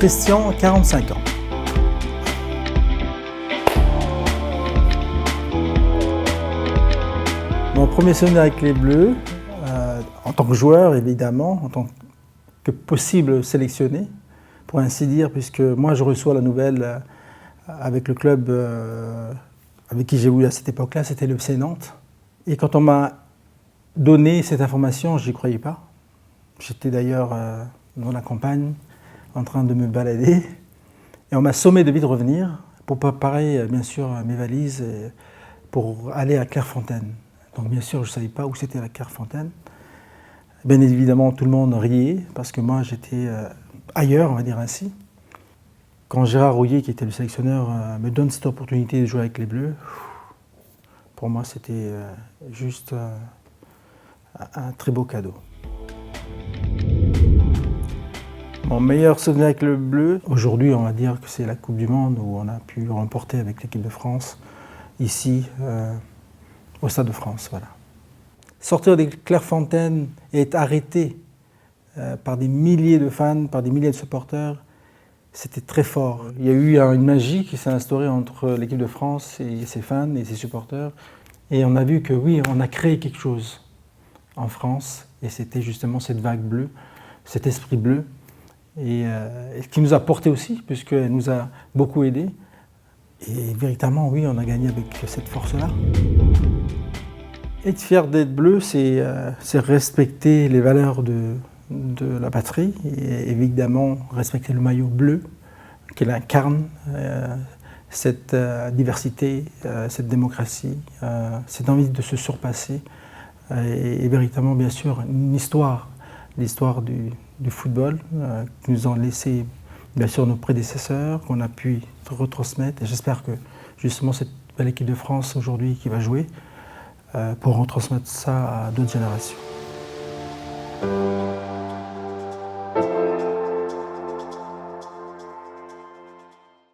Christian, 45 ans. Mon premier souvenir avec les Bleus, en tant que joueur évidemment, en tant que possible sélectionné, pour ainsi dire, puisque moi je reçois la nouvelle avec le club avec qui j'ai joué à cette époque-là, c'était le FC Nantes. Et quand on m'a donné cette information, je n'y croyais pas. J'étais d'ailleurs dans la campagne, en train de me balader, et on m'a sommé de vite revenir pour préparer bien sûr mes valises pour aller à Clairefontaine. Donc bien sûr, je ne savais pas où c'était la Clairefontaine. Bien évidemment, tout le monde riait parce que moi j'étais ailleurs, on va dire ainsi. Quand Gérard Rouillet, qui était le sélectionneur, me donne cette opportunité de jouer avec les Bleus, pour moi c'était juste un très beau cadeau. Mon meilleur souvenir avec le Bleu, aujourd'hui on va dire que c'est la Coupe du Monde où on a pu remporter avec l'équipe de France, ici au Stade de France. Voilà. Sortir de Clairefontaine et être arrêté par des milliers de fans, par des milliers de supporters, c'était très fort. Il y a eu une magie qui s'est instaurée entre l'équipe de France et ses fans et ses supporters. Et on a vu que oui, on a créé quelque chose en France. Et c'était justement cette vague bleue, cet esprit bleu. Et qui nous a porté aussi, puisqu'elle nous a beaucoup aidés. Et véritablement, oui, on a gagné avec cette force-là. Être fier d'être bleu, c'est respecter les valeurs de la patrie et évidemment respecter le maillot bleu qu'il incarne, cette diversité, cette démocratie, cette envie de se surpasser et véritablement bien sûr l'histoire du football que nous ont laissé bien sûr nos prédécesseurs, qu'on a pu retransmettre et j'espère que justement cette belle équipe de France aujourd'hui qui va jouer pour retransmettre ça à d'autres générations.